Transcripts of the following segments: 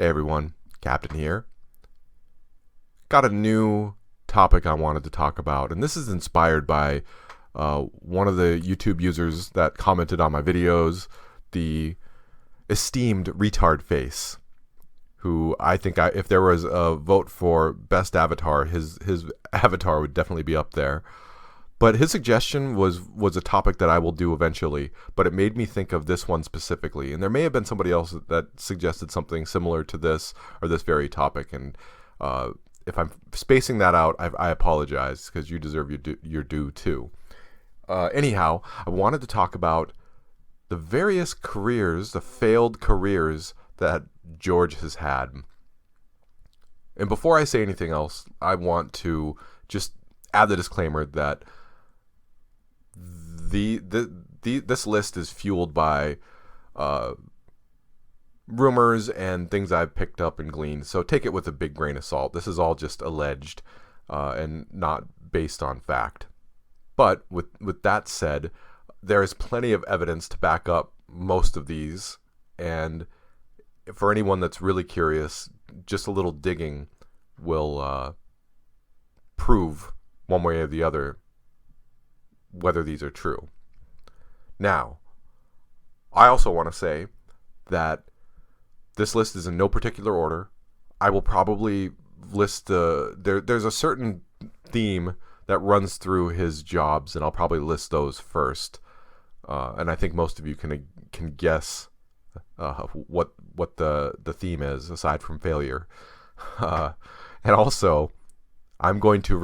Hey everyone, Captain here. Got a new topic I wanted to talk about, and this is inspired by one of the YouTube users that commented on my videos, the esteemed Retard Face, who I think if there was a vote for best avatar, his avatar would definitely be up there. But his suggestion was a topic that I will do eventually, but it made me think of this one specifically. And there may have been somebody else that suggested something similar to this or this very topic. And if I'm spacing that out, I apologize, because you deserve your due too. Anyhow, I wanted to talk about the various careers, the failed careers that George has had. And before I say anything else, I want to just add the disclaimer that this list is fueled by rumors and things I've picked up and gleaned. So take it with a big grain of salt. This is all just alleged and not based on fact. But with that said, there is plenty of evidence to back up most of these. And for anyone that's really curious, just a little digging will prove one way or the other whether these are true. Now, I also want to say that this list is in no particular order. I will probably list there's a certain theme that runs through his jobs, and I'll probably list those first. And I think most of you can guess what the theme is, aside from failure. And also, I'm going to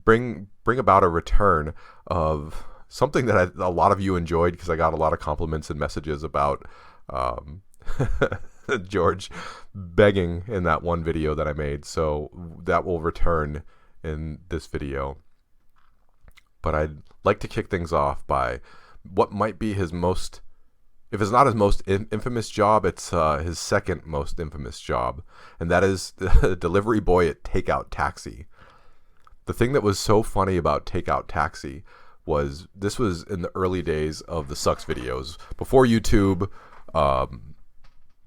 bring about a return of something that a lot of you enjoyed, because I got a lot of compliments and messages about George begging in that one video that I made. So that will return in this video. But I'd like to kick things off by what might be his most, if it's not his most infamous job, it's his second most infamous job. And that is the delivery boy at Takeout Taxi. The thing that was so funny about Takeout Taxi was this was in the early days of the Sucks videos, before YouTube,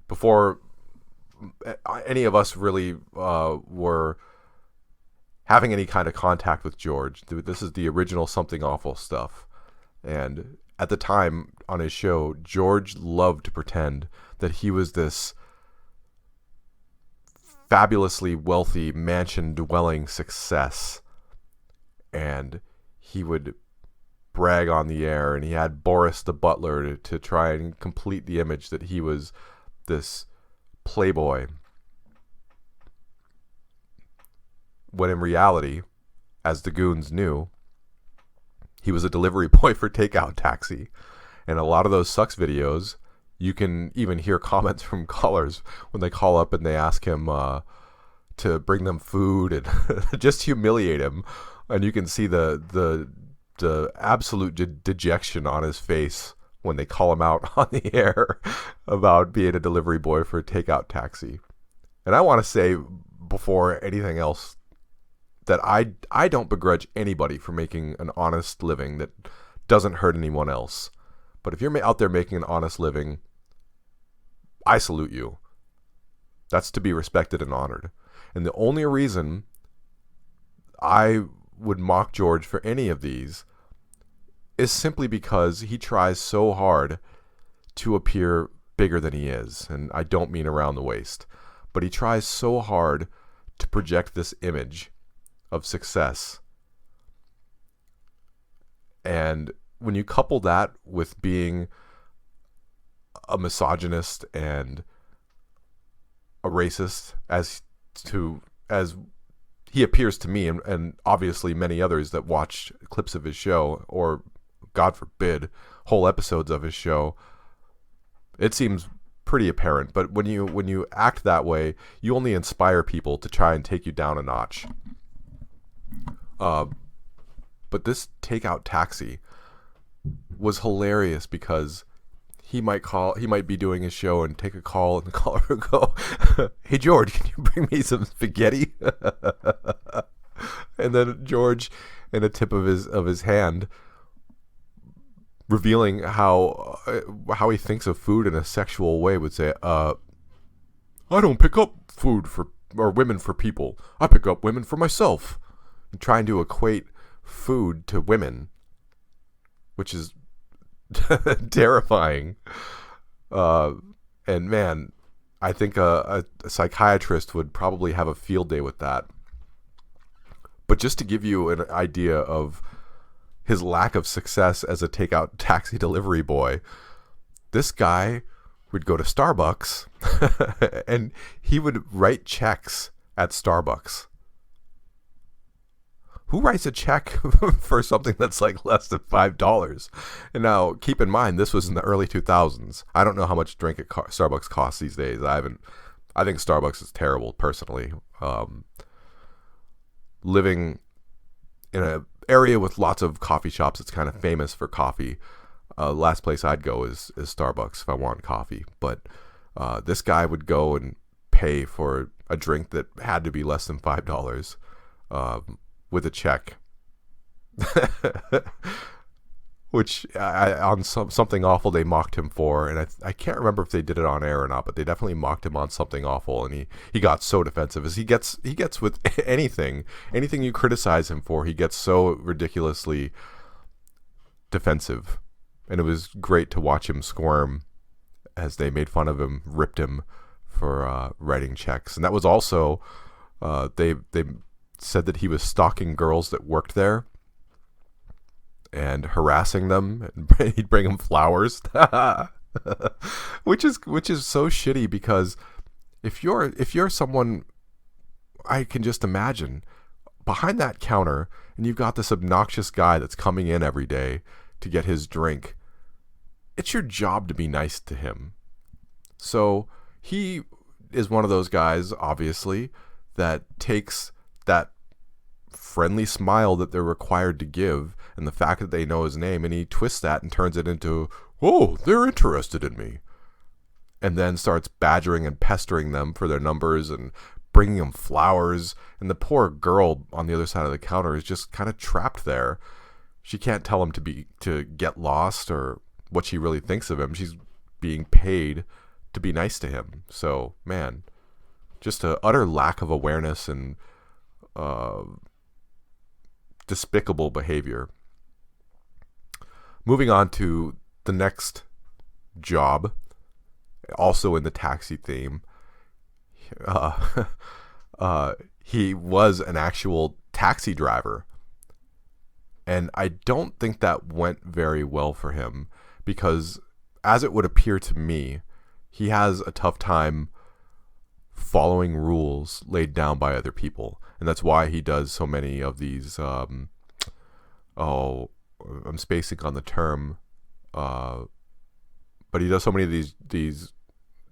before any of us really were having any kind of contact with George. This is the original Something Awful stuff. And at the time on his show, George loved to pretend that he was this fabulously wealthy mansion-dwelling success. And he would brag on the air, and he had Boris the butler to try and complete the image that he was this playboy. When in reality, as the goons knew, he was a delivery boy for Takeout Taxi. And a lot of those Sucks videos, you can even hear comments from callers when they call up and they ask him to bring them food and just humiliate him. And you can see the absolute dejection on his face when they call him out on the air about being a delivery boy for Takeout Taxi. And I want to say, before anything else, that I don't begrudge anybody for making an honest living that doesn't hurt anyone else. But if you're out there making an honest living, I salute you. That's to be respected and honored. And the only reason I would mock George for any of these is simply because he tries so hard to appear bigger than he is. And I don't mean around the waist, but he tries so hard to project this image of success. And when you couple that with being a misogynist and a racist, as he appears to me, and obviously many others that watch clips of his show, or God forbid, whole episodes of his show, it seems pretty apparent. But when you act that way, you only inspire people to try and take you down a notch. But this Takeout Taxi was hilarious, because he might be doing his show and take a call, and the caller would go, "Hey George, can you bring me some spaghetti?" And then George, in a tip of his hand, revealing how he thinks of food in a sexual way, would say, I don't pick up food for or women for people. I pick up women for myself. And trying to equate food to women, which is terrifying. And man, I think a psychiatrist would probably have a field day with that. But just to give you an idea of his lack of success as a takeout taxi delivery boy, this guy would go to Starbucks and he would write checks at Starbucks. Who writes a check for something that's like less than $5? And now, keep in mind, this was in the early 2000s. I don't know how much drink at Starbucks costs these days. I think Starbucks is terrible, personally. Living in an area with lots of coffee shops, it's kind of famous for coffee. Last place I'd go is Starbucks if I want coffee. But this guy would go and pay for a drink that had to be less than $5. With a check, which on something awful they mocked him for, and I can't remember if they did it on air or not, but they definitely mocked him on something awful, and he got so defensive, as he gets with anything you criticize him for. He gets so ridiculously defensive, and it was great to watch him squirm as they made fun of him, ripped him for writing checks. And that was also they said that he was stalking girls that worked there and harassing them, and he'd bring them flowers. which is so shitty, because if you're someone, I can just imagine behind that counter and you've got this obnoxious guy that's coming in every day to get his drink. It's your job to be nice to him. So he is one of those guys, obviously, that takes that friendly smile that they're required to give and the fact that they know his name, and he twists that and turns it into, oh, they're interested in me, and then starts badgering and pestering them for their numbers and bringing them flowers. And the poor girl on the other side of the counter is just kind of trapped there. She can't tell him to get lost or what she really thinks of him. She's being paid to be nice to him. So, man, just an utter lack of awareness and despicable behavior. Moving on to the next job, also in the taxi theme. He was an actual taxi driver, and I don't think that went very well for him, because, as it would appear to me, he has a tough time following rules laid down by other people. And that's why he does so many of these, I'm spacing on the term, but he does so many of these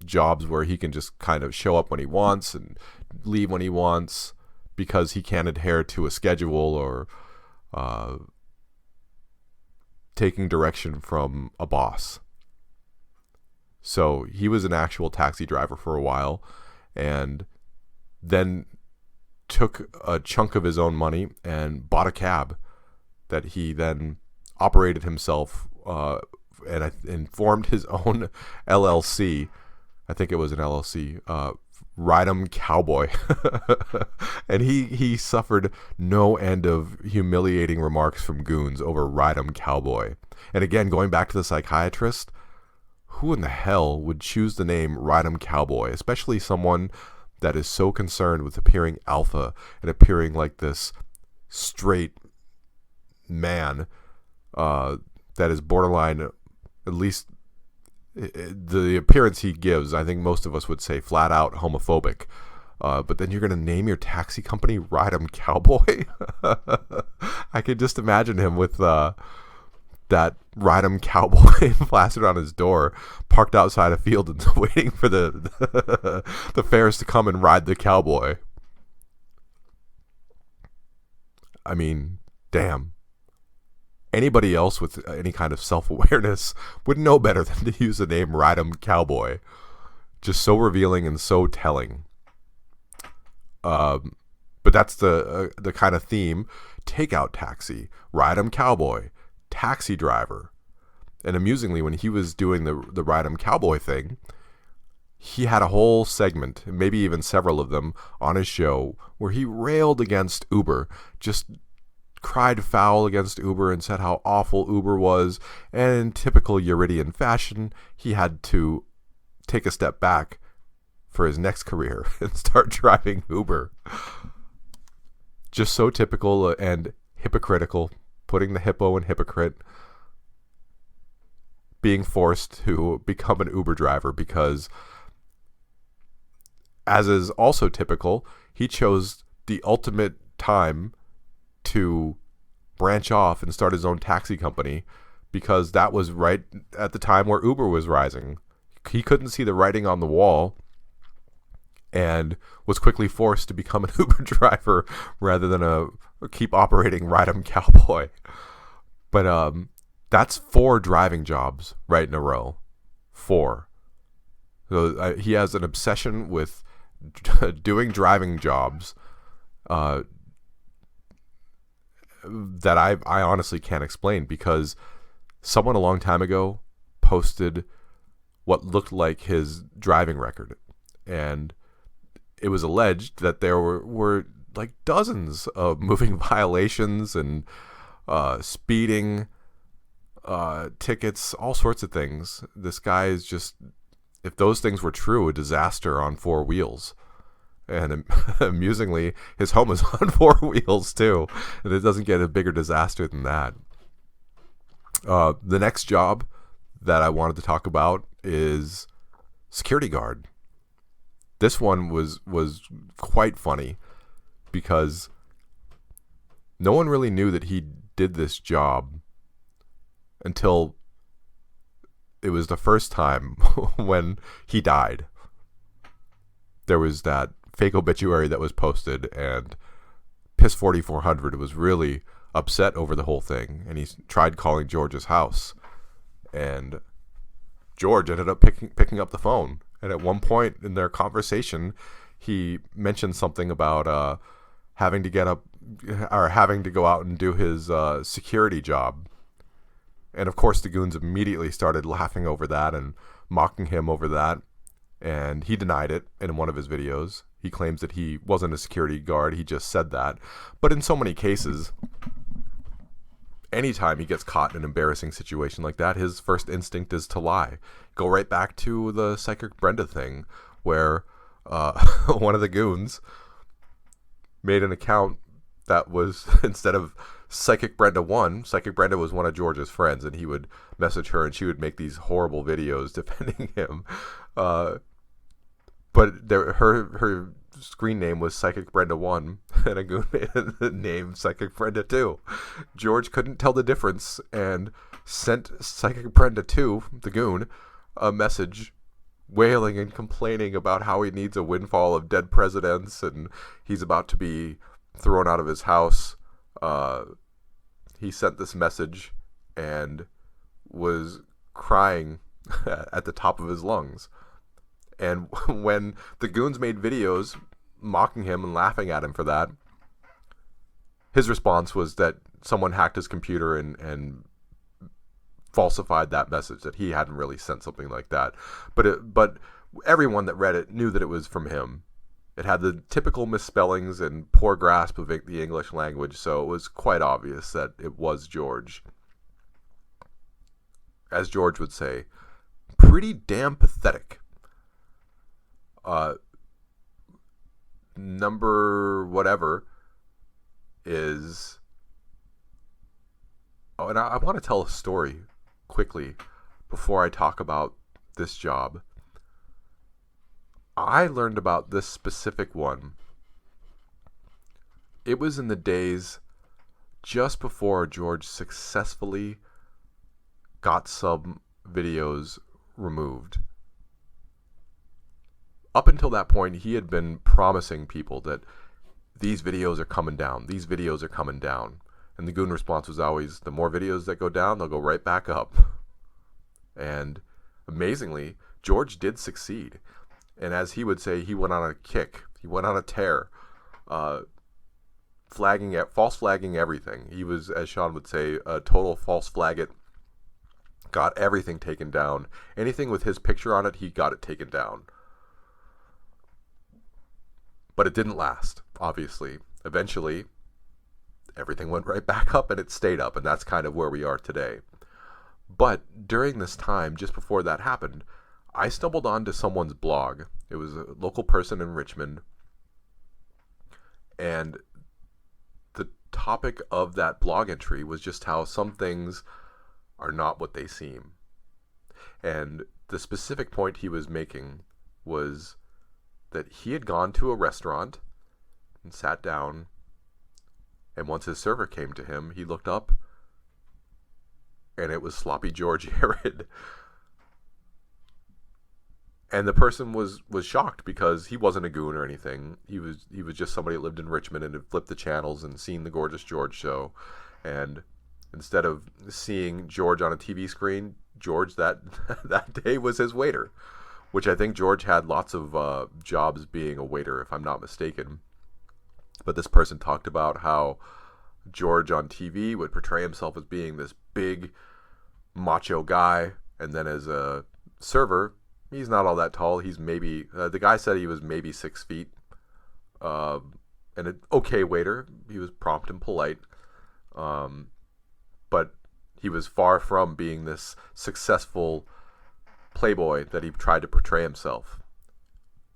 jobs where he can just kind of show up when he wants and leave when he wants, because he can't adhere to a schedule or taking direction from a boss. So he was an actual taxi driver for a while, and then took a chunk of his own money and bought a cab that he then operated himself, and formed his own LLC. I think it was an LLC, Ride-em Cowboy. And he suffered no end of humiliating remarks from goons over Ride-em Cowboy. And again, going back to the psychiatrist, who in the hell would choose the name Ride-em Cowboy, especially someone that is so concerned with appearing alpha and appearing like this straight man that is borderline, at least the appearance he gives, I think most of us would say flat out homophobic. But then you're going to name your taxi company Ride-em Cowboy? I could just imagine him with that Ride-em Cowboy plastered on his door, parked outside a field and waiting for the fares to come and ride the cowboy. I mean, damn. Anybody else with any kind of self-awareness would know better than to use the name Ride-em Cowboy. Just so revealing and so telling. But that's the kind of theme. Takeout taxi, Ride-em Cowboy, taxi driver. And amusingly, when he was doing the Ride-em Cowboy thing, he had a whole segment, maybe even several of them, on his show where he railed against Uber, just cried foul against Uber and said how awful Uber was. And in typical Eurydian fashion, he had to take a step back for his next career and start driving Uber. Just so typical and hypocritical, putting the hippo in hypocrite, being forced to become an Uber driver because, as is also typical, he chose the ultimate time to branch off and start his own taxi company because that was right at the time where Uber was rising. He couldn't see the writing on the wall and was quickly forced to become an Uber driver rather than keep operating Ride-em Cowboy. But that's 4 driving jobs right in a row. 4. So he has an obsession with doing driving jobs that I honestly can't explain, because someone a long time ago posted what looked like his driving record, and it was alleged that there were like dozens of moving violations and speeding tickets, all sorts of things. This guy is just, if those things were true, a disaster on 4 wheels. And amusingly, his home is on 4 wheels too, and it doesn't get a bigger disaster than that. The next job that I wanted to talk about is security guard. This one was quite funny because no one really knew that he did this job until it was the first time when he died. There was that fake obituary that was posted, and Piss 4400 was really upset over the whole thing, and he tried calling George's house, and George ended up picking up the phone. And at one point in their conversation, he mentioned something about having to go out and do his security job. And of course the goons immediately started laughing over that and mocking him over that, and he denied it in one of his videos. He claims that he wasn't a security guard, he just said that. But in so many cases, anytime he gets caught in an embarrassing situation like that, his first instinct is to lie. Go right back to the Psychic Brenda thing, where one of the goons made an account that was, instead of Psychic Brenda 1, Psychic Brenda was one of George's friends, and he would message her and she would make these horrible videos defending him. But her screen name was Psychic Brenda 1, and a goon made the name Psychic Brenda 2. George couldn't tell the difference and sent Psychic Brenda 2, the goon, a message wailing and complaining about how he needs a windfall of dead presidents and he's about to be thrown out of his house. He sent this message and was crying at the top of his lungs. And when the goons made videos mocking him and laughing at him for that, his response was that someone hacked his computer and falsified that message, that he hadn't really sent something like that. But everyone that read it knew that it was from him. It had the typical misspellings and poor grasp of the English language, so it was quite obvious that it was George. As George would say, pretty damn pathetic. Number whatever is... Oh, and I want to tell a story quickly before I talk about this job. I learned about this specific one. It was in the days just before George successfully got some videos removed. Up until that point, he had been promising people that these videos are coming down. These videos are coming down. And the goon response was always, the more videos that go down, they'll go right back up. And amazingly, George did succeed. And as he would say, he went on a kick. He went on a tear. False flagging everything. He was, as Sean would say, a total false flag it. Got everything taken down. Anything with his picture on it, he got it taken down. But it didn't last, obviously. Eventually, everything went right back up and it stayed up, and that's kind of where we are today. But during this time, just before that happened, I stumbled onto someone's blog. It was a local person in Richmond, and the topic of that blog entry was just how some things are not what they seem. And the specific point he was making was that he had gone to a restaurant and sat down, and once his server came to him, he looked up, and it was Sloppy George Herod. And the person was shocked because he wasn't a goon or anything. He was just somebody that lived in Richmond and had flipped the channels and seen the Gorgeous George show. And instead of seeing George on a TV screen, George that day was his waiter, which I think George had lots of jobs being a waiter, if I'm not mistaken. But this person talked about how George on TV would portray himself as being this big macho guy, and then as a server, he's not all that tall. He's maybe, the guy said he was maybe 6 feet, and an okay waiter. He was prompt and polite, but he was far from being this successful playboy that he tried to portray himself.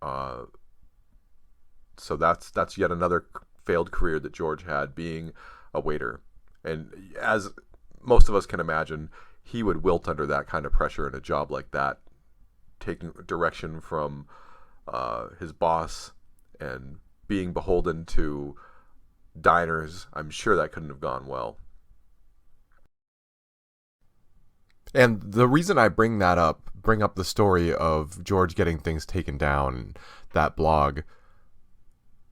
So that's yet another failed career that George had, being a waiter. And as most of us can imagine, he would wilt under that kind of pressure in a job like that, taking direction from his boss and being beholden to diners. I'm sure that couldn't have gone well. And the reason I bring up the story of George getting things taken down, that blog,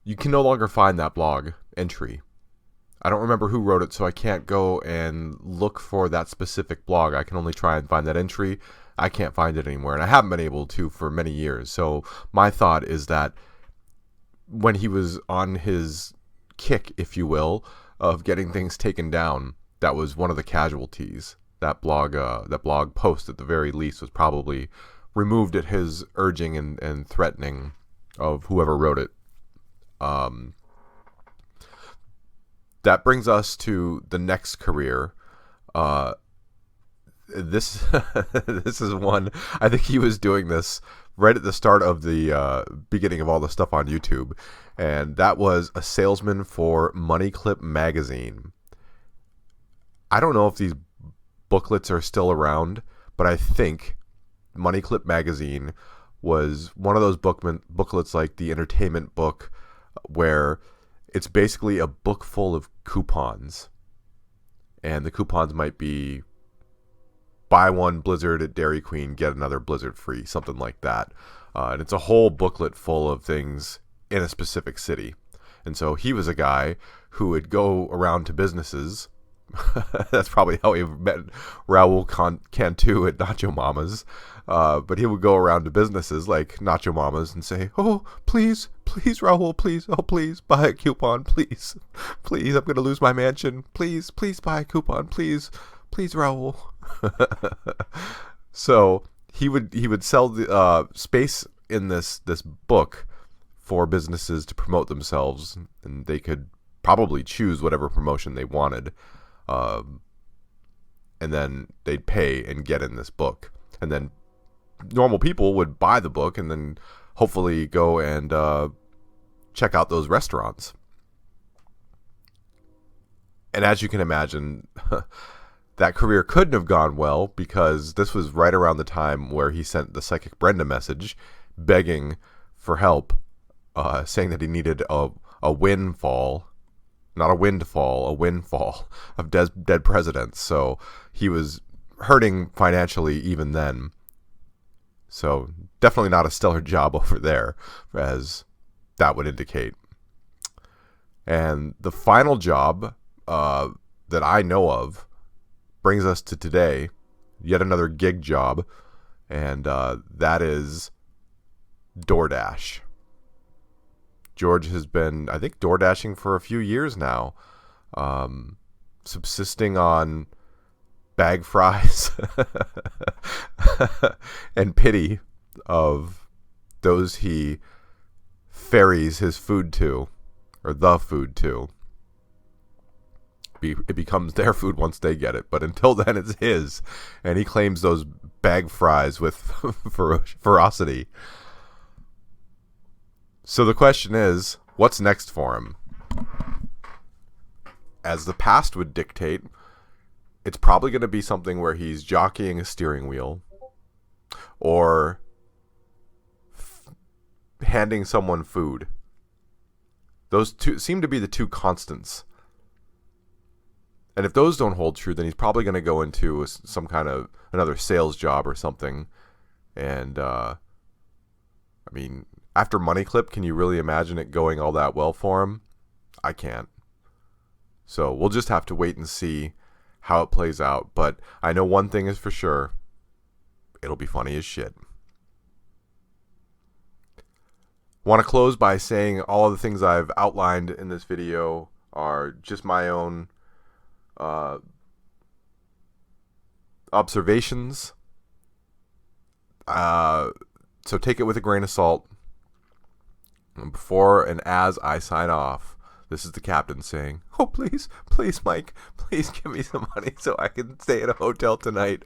you can no longer find that blog entry. I don't remember who wrote it, so I can't go and look for that specific blog. I can only try and find that entry. I can't find it anywhere, and I haven't been able to for many years. So my thought is that when he was on his kick, if you will, of getting things taken down, that was one of the casualties. That blog post, at the very least, was probably removed at his urging and threatening of whoever wrote it. That brings us to the next career. This is one, I think he was doing this right at the start of the beginning of all the stuff on YouTube, and that was a salesman for Money Clip magazine. I don't know if these booklets are still around, but I think Money Clip magazine was one of those booklets like the entertainment book, where it's basically a book full of coupons, and the coupons might be buy one Blizzard at Dairy Queen, get another Blizzard free, something like that. And it's a whole booklet full of things in a specific city. And so he was a guy who would go around to businesses. That's probably how he met Raul Cantu at Nacho Mama's. But he would go around to businesses like Nacho Mama's and say, "Oh, please, Raul, please, oh, please, buy a coupon, please, please, I'm going to lose my mansion, please, buy a coupon, please, Raul." So he would sell the space in this book for businesses to promote themselves, and they could probably choose whatever promotion they wanted. And then they'd pay and get in this book. And then normal people would buy the book and then hopefully go and check out those restaurants. And as you can imagine, that career couldn't have gone well, because this was right around the time where he sent the Psychic Brenda message begging for help, saying that he needed a windfall. Not a windfall, a windfall of dead presidents. So he was hurting financially even then. So definitely not a stellar job over there, as that would indicate. And the final job that I know of brings us to today, yet another gig job, and that is Doordash. George has been, I think, DoorDashing for a few years now, subsisting on bag fries and pity of those he ferries his food to, or the food to. It becomes their food once they get it, but until then it's his, and he claims those bag fries with ferocity. So the question is, what's next for him? As the past would dictate, it's probably going to be something where he's jockeying a steering wheel or handing someone food. Those two seem to be the two constants. And if those don't hold true, then he's probably going to go into some kind of another sales job or something. And, I mean, after Money Clip, can you really imagine it going all that well for him? I can't. So we'll just have to wait and see how it plays out. But I know one thing is for sure. It'll be funny as shit. Want to close by saying all of the things I've outlined in this video are just my own observations. So take it with a grain of salt. And before and as I sign off, this is the captain saying, "Oh, please, please, Mike, please give me some money so I can stay at a hotel tonight."